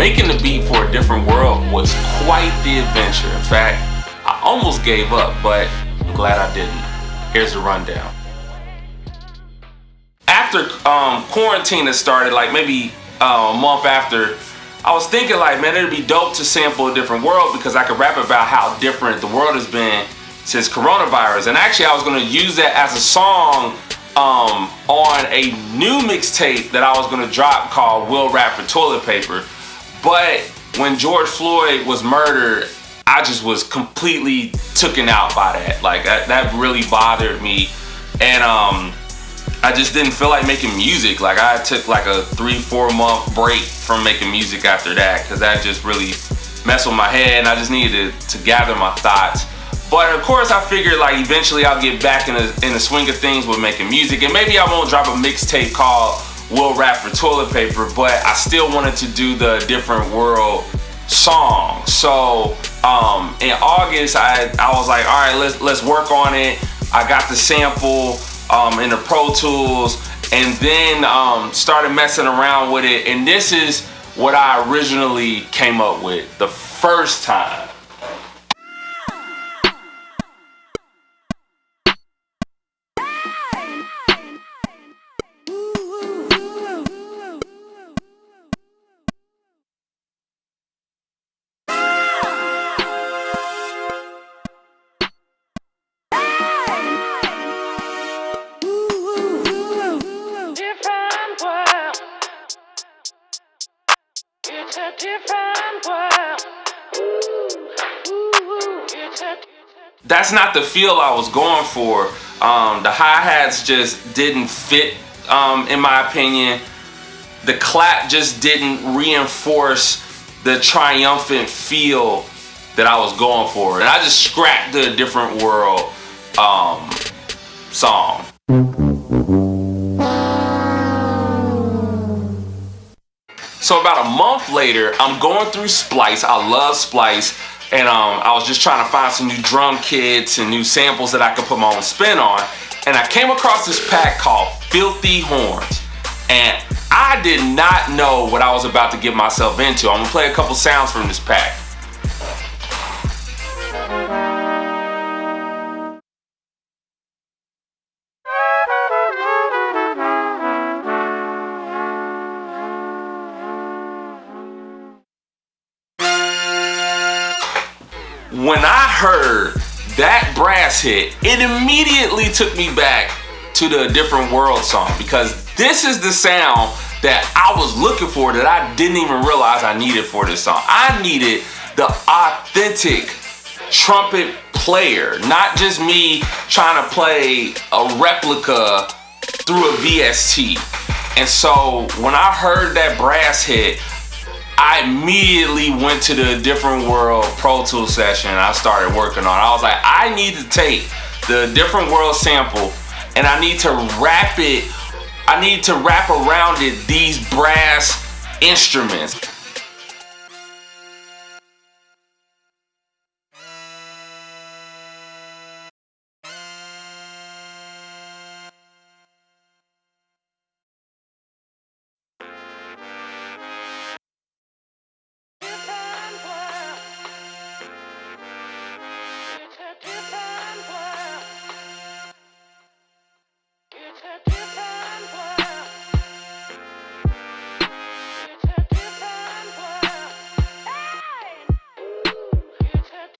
Making the beat for A Different World was quite the adventure. In fact, I almost gave up, but I'm glad I didn't. Here's the rundown. After quarantine had started, like maybe a month after, I was thinking like, man, it'd be dope to sample A Different World because I could rap about how different the world has been since coronavirus. And actually I was gonna use that as a song on a new mixtape that I was gonna drop called Will Rap for Toilet Paper. But when George Floyd was murdered, I just was completely tooken out by that. Like that really bothered me. And I just didn't feel like making music. Like I took like a 3-4 month break from making music after that because that just really messed with my head and I just needed to gather my thoughts. But of course I figured like eventually I'll get back in the swing of things with making music and maybe I won't drop a mixtape called Will Rap for Toilet Paper, but I still wanted to do the Different World song. So in August I was like, all right, let's work on it. I got the sample in the Pro Tools and then started messing around with it, and this is what I originally came up with the first time. That's not the feel I was going for. The hi-hats just didn't fit, in my opinion. The clap just didn't reinforce the triumphant feel that I was going for. And I just scrapped the Different World song. So about a month later, I'm going through Splice. I love Splice. And I was just trying to find some new drum kits and new samples that I could put my own spin on. And I came across this pack called Filthy Horns. And I did not know what I was about to get myself into. I'm gonna play a couple sounds from this pack. When I heard that brass hit, it immediately took me back to the Different World song because this is the sound that I was looking for that I didn't even realize I needed for this song. I needed the authentic trumpet player, not just me trying to play a replica through a VST. And so when I heard that brass hit, I immediately went to the Different World Pro Tools session and I started working on it. I was like, I need to take the Different World sample and I need to wrap it, I need to wrap around it these brass instruments.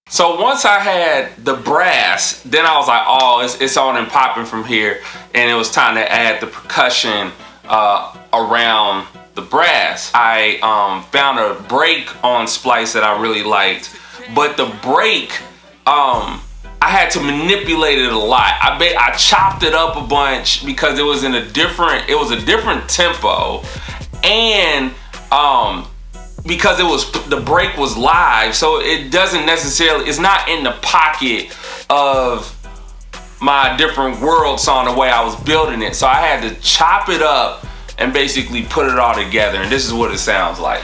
So once I had the brass, then I was like, oh, it's on and popping from here. And it was time to add the percussion around the brass. I found a break on Splice that I really liked. But the break, I had to manipulate it a lot. I chopped it up a bunch because it was a different tempo. And because the break was live, so it doesn't necessarily, it's not in the pocket of my Different World song the way I was building it. So I had to chop it up and basically put it all together, and this is what it sounds like.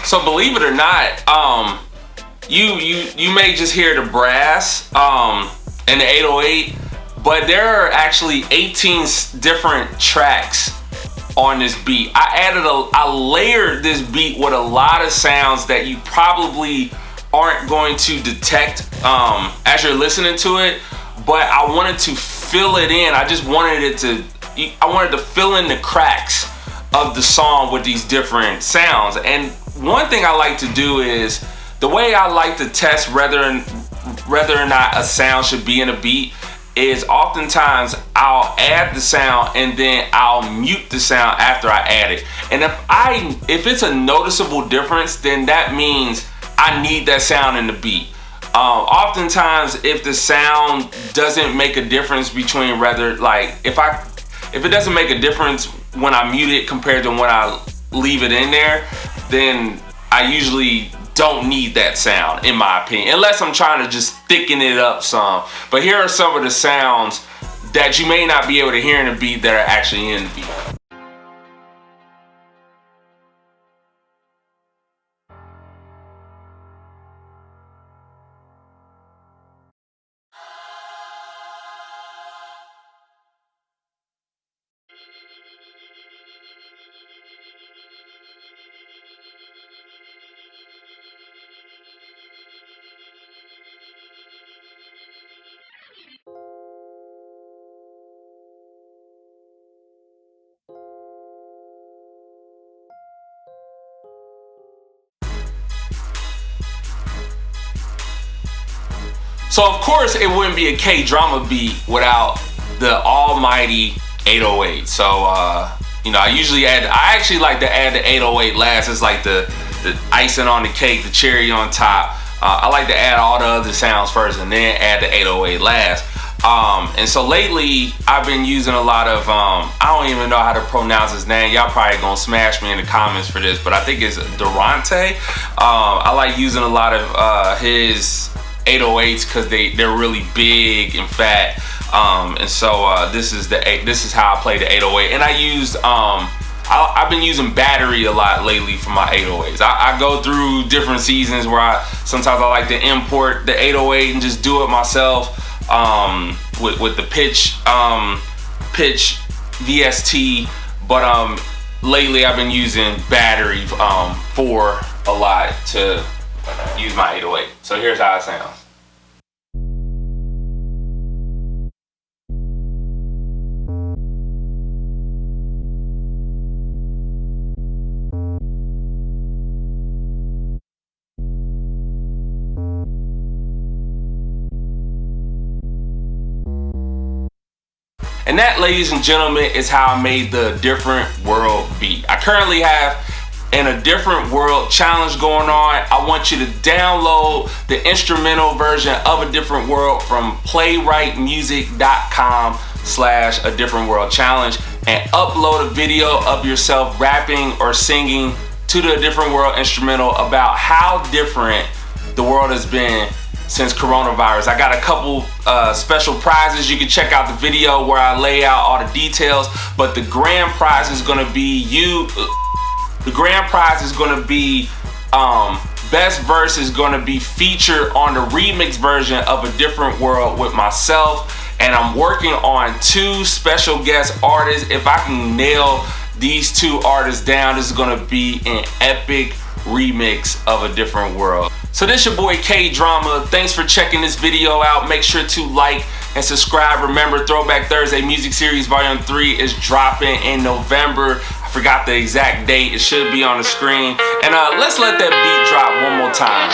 So believe it or not, you may just hear the brass and the 808, but there are actually 18 different tracks on this beat. I layered this beat with a lot of sounds that you probably aren't going to detect as you're listening to it, but I wanted to fill it in. I wanted to fill in the cracks of the song with these different sounds. And one thing I like to do is, the way I like to test whether or not a sound should be in a beat is oftentimes I'll add the sound and then I'll mute the sound after I add it. And if it's a noticeable difference, then that means I need that sound in the beat. Oftentimes, if the sound doesn't make a difference between if it doesn't make a difference when I mute it compared to when I leave it in there, then I usually don't need that sound, in my opinion, unless I'm trying to just thicken it up some. But here are some of the sounds that you may not be able to hear in the beat that are actually in the beat. So of course it wouldn't be a K-drama beat without the almighty 808. So I actually like to add the 808 last. It's like the icing on the cake, the cherry on top. I like to add all the other sounds first and then add the 808 last. And so lately I've been using a lot of, I don't even know how to pronounce his name. Y'all probably gonna smash me in the comments for this, but I think it's Durante. I like using a lot of his 808s because they're really big and fat. And so this is how I play the 808. And I've been using battery a lot lately for my 808s. I go through different seasons where sometimes I like to import the 808 and just do it myself. With the pitch VST, but lately I've been using battery for a lot to use my 808. So here's how it sounds. And that, ladies and gentlemen, is how I made the Different World beat. I currently have A Different World challenge going on. I want you to download the instrumental version of A Different World from playwrightmusic.com/A Different World challenge and upload a video of yourself rapping or singing to the A Different World instrumental about how different the world has been since coronavirus. I got a couple special prizes. You can check out the video where I lay out all the details, but the grand prize is gonna be best verse is gonna be featured on the remix version of A Different World with myself, and I'm working on 2 special guest artists. If I can nail these 2 artists down, this is gonna be an epic remix of A Different World. So this your boy K-Drama. Thanks for checking this video out. Make sure to like and subscribe. Remember, Throwback Thursday Music Series Volume 3 is dropping in November. I forgot the exact date. It should be on the screen. And let's let that beat drop one more time.